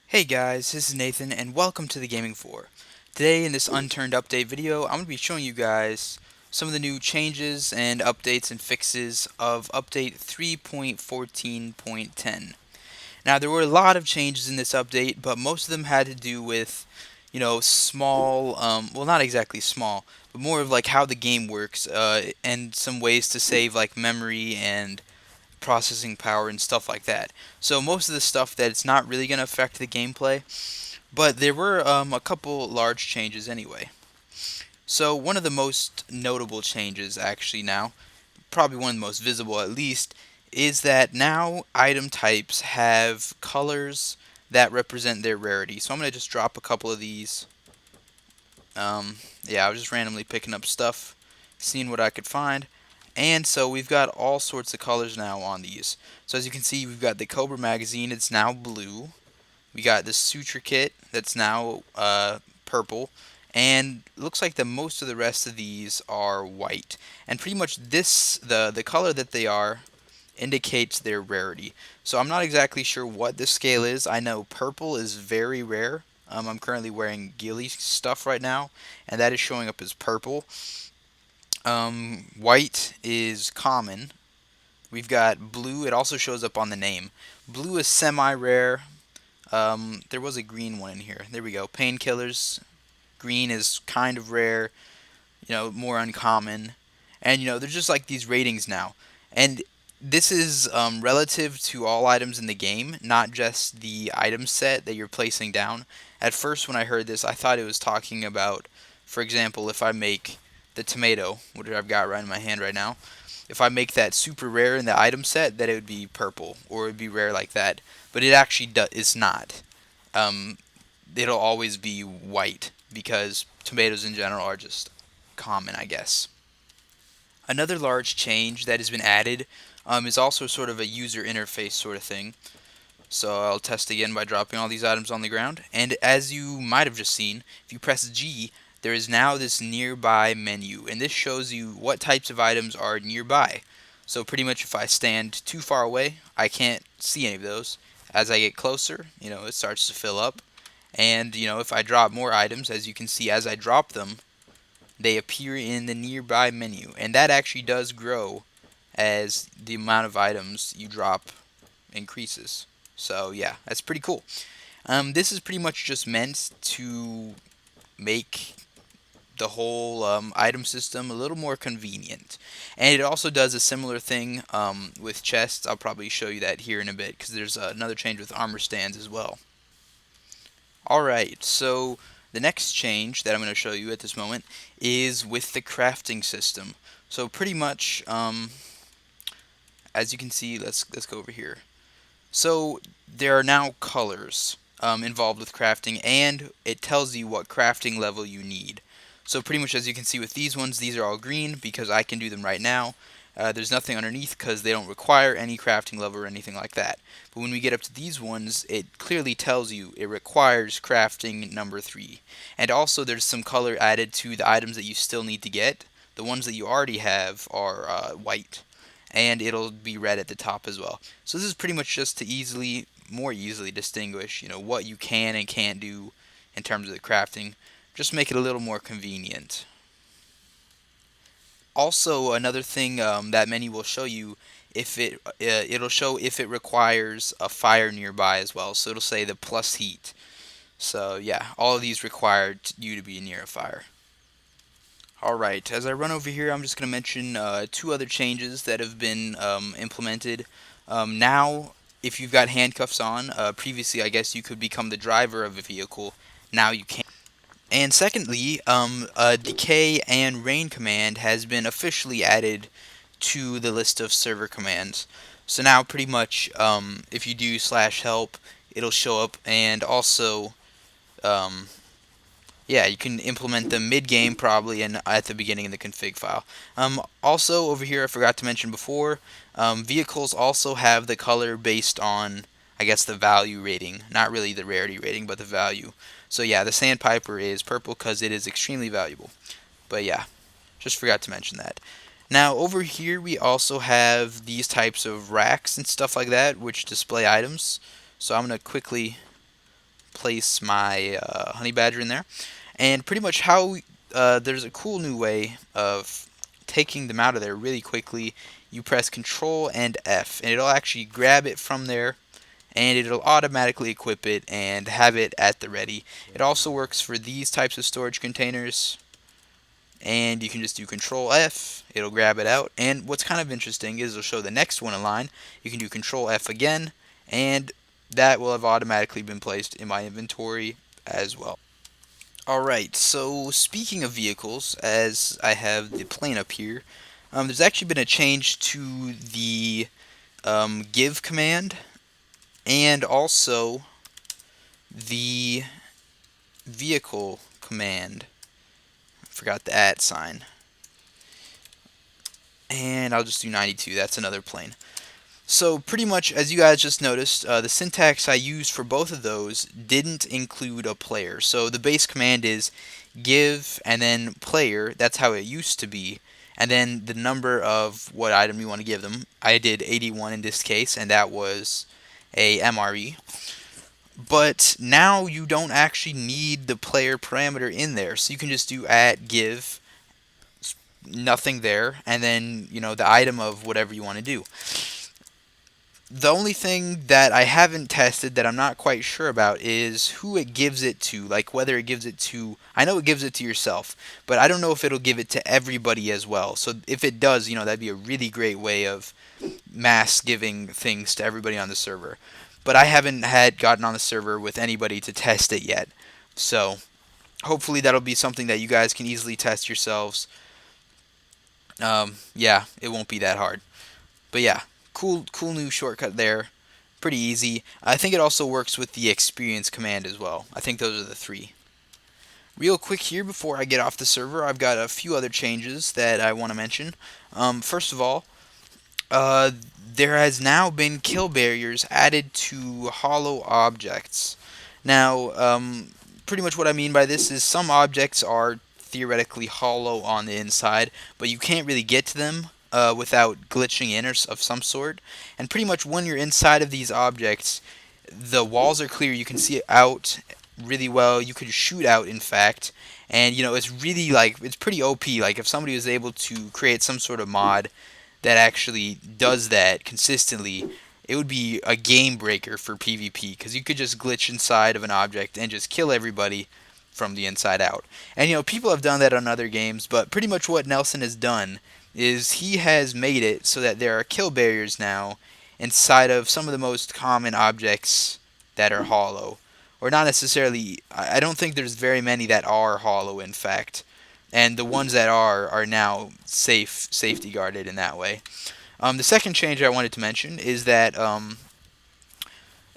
Hey guys, this is Nathan and welcome to the Gaming 4. Today in this Unturned update video, I'm going to be showing you guys some of the new changes and updates and fixes of update 3.14.10. Now there were a lot of changes in this update, but most of them had to do with, small, well not exactly small, but more of like how the game works and some ways to save like memory and processing power and stuff like that. So most of the stuff that it's not really going to affect the gameplay, but there were a couple large changes anyway. So one of the most notable changes actually now, probably one of the most visible at least, is that now item types have colors that represent their rarity. So I'm going to just drop a couple of these. Yeah, I was just randomly picking up stuff, seeing what I could find. And so we've got all sorts of colors now on these. So as you can see, we've got the Cobra magazine, it's now blue. We got the Suture kit that's now purple. And looks like the most of the rest of these are white. And pretty much the color that they are indicates their rarity. So I'm not exactly sure what the scale is. I know purple is very rare. I'm currently wearing ghillie stuff right now, and that is showing up as purple. White is common. We've got blue. It also shows up on the name. Blue is semi-rare. There was a green one in here. There we go. Painkillers. Green is kind of rare. More uncommon. And there's just like these ratings now. And this is relative to all items in the game, not just the item set that you're placing down. At first, when I heard this, I thought it was talking about, for example, if I make the tomato, which I've got right in my hand right now, if I make that super rare in the item set, that it would be purple, or it would be rare like that. But it actually is not. Um, it'll always be white, because tomatoes in general are just common, I guess. Another large change that has been added is also sort of a user interface sort of thing. So I'll test again by dropping all these items on the ground. And as you might have just seen, if you press G, there is now this nearby menu. And this shows you what types of items are nearby. So pretty much if I stand too far away, I can't see any of those. As I get closer, it starts to fill up. And, if I drop more items, as you can see as I drop them, they appear in the nearby menu. And that actually does grow as the amount of items you drop increases. So yeah, that's pretty cool. This is pretty much just meant to make the whole item system a little more convenient. And it also does a similar thing with chests. I'll probably show you that here in a bit because there's another change with armor stands as well. Alright, so the next change that I'm going to show you at this moment is with the crafting system. So pretty much, as you can see, let's go over here. So there are now colors involved with crafting, and it tells you what crafting level you need. So pretty much as you can see with these ones, these are all green because I can do them right now. There's nothing underneath because they don't require any crafting level or anything like that. But when we get up to these ones, it clearly tells you it requires crafting number 3. And also there's some color added to the items that you still need to get. The ones that you already have are white, and it'll be red at the top as well. So this is pretty much just to more easily distinguish, what you can and can't do in terms of the crafting. Just make it a little more convenient. Also, another thing that menu will show you it'll show if it requires a fire nearby as well. So it'll say the plus heat. So yeah, all of these require you to be near a fire. Alright, as I run over here, I'm just going to mention two other changes that have been implemented. Now, if you've got handcuffs on, previously I guess you could become the driver of a vehicle. Now you can't. And secondly, a decay and rain command has been officially added to the list of server commands. So now pretty much if you do /help, it'll show up, and also um, yeah, you can implement them mid-game probably and at the beginning of the config file. Also, over here, I forgot to mention before, vehicles also have the color based on, I guess, the value rating. Not really the rarity rating, but the value. So yeah, the Sandpiper is purple because it is extremely valuable. But yeah, just forgot to mention that. Now, over here, we also have these types of racks and stuff like that, which display items. So I'm going to quickly place my honey badger in there. And pretty much how there's a cool new way of taking them out of there really quickly. You press Control and F, and it'll actually grab it from there, and it'll automatically equip it and have it at the ready. It also works for these types of storage containers, and you can just do Control F, it'll grab it out. And what's kind of interesting is it'll show the next one in line. You can do Control F again, and that will have automatically been placed in my inventory as well. Alright, so speaking of vehicles, as I have the plane up here, there's actually been a change to the give command, and also the vehicle command. Forgot the @ sign. And I'll just do 92, that's another plane. So pretty much, as you guys just noticed, the syntax I used for both of those didn't include a player. So the base command is give and then player. That's how it used to be. And then the number of what item you want to give them. I did 81 in this case, and that was a MRE. But now you don't actually need the player parameter in there. So you can just do @give, nothing there, and then the item of whatever you want to do. The only thing that I haven't tested that I'm not quite sure about is who it gives it to, like whether it gives it to, I know it gives it to yourself, but I don't know if it'll give it to everybody as well. So if it does, that'd be a really great way of mass giving things to everybody on the server. But I haven't gotten on the server with anybody to test it yet. So hopefully that'll be something that you guys can easily test yourselves. Yeah, it won't be that hard. But yeah. Cool new shortcut there. Pretty easy. I think it also works with the experience command as well. I think those are the three. Real quick here before I get off the server, I've got a few other changes that I want to mention. First of all, there has now been kill barriers added to hollow objects. Now, pretty much what I mean by this is some objects are theoretically hollow on the inside, but you can't really get to them without glitching in or of some sort. And pretty much when you're inside of these objects, the walls are clear. You can see out really well. You can shoot out, in fact. And it's really it's pretty OP. Like if somebody was able to create some sort of mod that actually does that consistently, it would be a game breaker for PvP, because you could just glitch inside of an object and just kill everybody from the inside out. And people have done that on other games, but pretty much what Nelson has done is he has made it so that there are kill barriers now inside of some of the most common objects that are hollow. Or not necessarily, I don't think there's very many that are hollow, in fact. And the ones that are now safety guarded in that way. The second change I wanted to mention is that,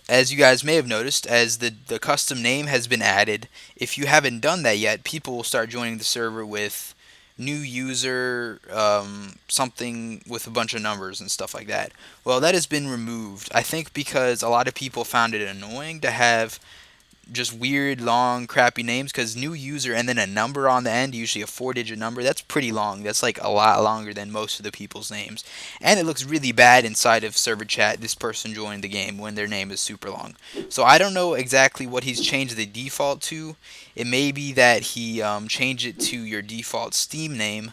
as you guys may have noticed, as the custom name has been added, if you haven't done that yet, people will start joining the server with new user something with a bunch of numbers and stuff like that. Well, that has been removed, I think, because a lot of people found it annoying to have just weird, long, crappy names, because new user and then a number on the end, usually a 4-digit number, that's pretty long. That's like a lot longer than most of the people's names. And it looks really bad inside of server chat, this person joined the game, when their name is super long. So I don't know exactly what he's changed the default to. It may be that he changed it to your default Steam name,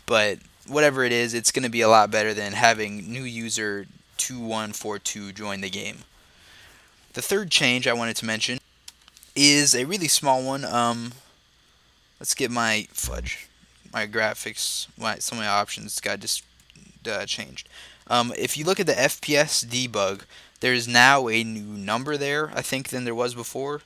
but whatever it is, it's going to be a lot better than having new user 2142 join the game. The third change I wanted to mention is a really small one. Let's get my graphics, some of my options got just changed. If you look at the Fps Debug, there's now a new number there, I think, than there was before.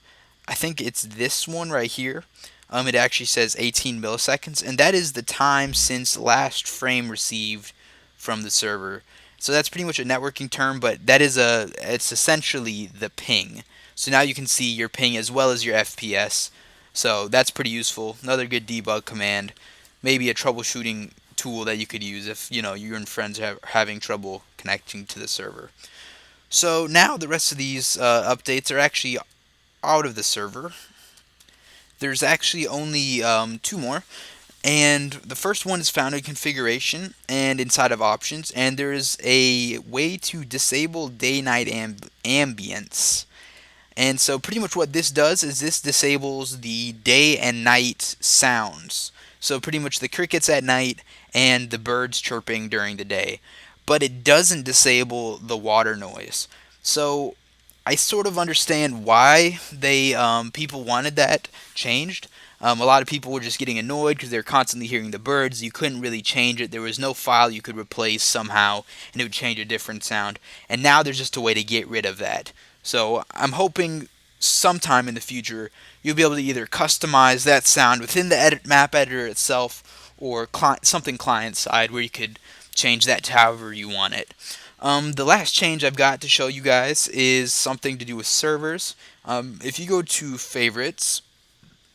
I think it's this one right here. It actually says 18 milliseconds, and that is the time since last frame received from the server. So that's pretty much a networking term, but that is it's essentially the ping. So now you can see your ping as well as your FPS. So that's pretty useful. Another good debug command. Maybe a troubleshooting tool that you could use if you and friends are having trouble connecting to the server. So now the rest of these updates are actually out of the server. There's actually only 2 more. And the first one is found in configuration and inside of options. And there is a way to disable day-night ambience. And so pretty much what this does is this disables the day and night sounds. So pretty much the crickets at night and the birds chirping during the day. But it doesn't disable the water noise. So I sort of understand why they people wanted that changed. A lot of people were just getting annoyed because they're constantly hearing the birds. You couldn't really change it. There was no file you could replace somehow, and it would change a different sound. And now there's just a way to get rid of that. So I'm hoping sometime in the future you'll be able to either customize that sound within the map editor itself, or something client side where you could change that to however you want it. The last change I've got to show you guys is something to do with servers. If you go to favorites,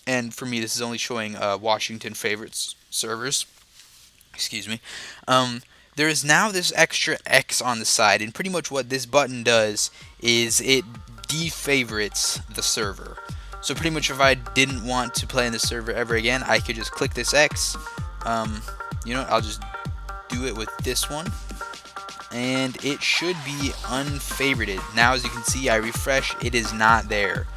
and for me this is only showing Washington favorites servers, excuse me, there is now this extra X on the side, and pretty much what this button does is it defavorites the server. So pretty much if I didn't want to play in the server ever again, I could just click this X. I'll just do it with this one, and it should be unfavorited. Now as you can see, I refresh, it is not there.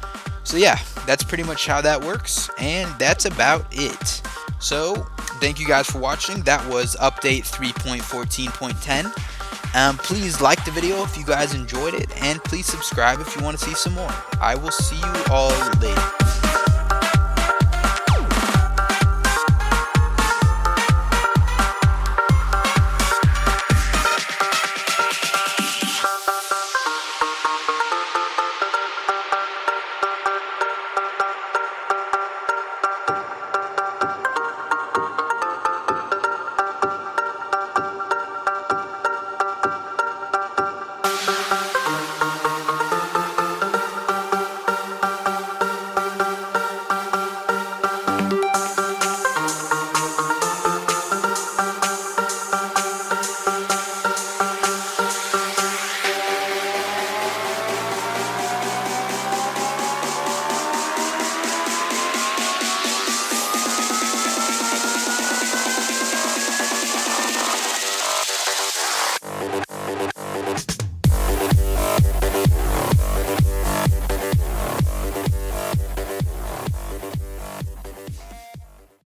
So yeah, that's pretty much how that works, and that's about it. So thank you guys for watching. That was update 3.14.10. Please like the video if you guys enjoyed it, and please subscribe if you want to see some more. I will see you all later.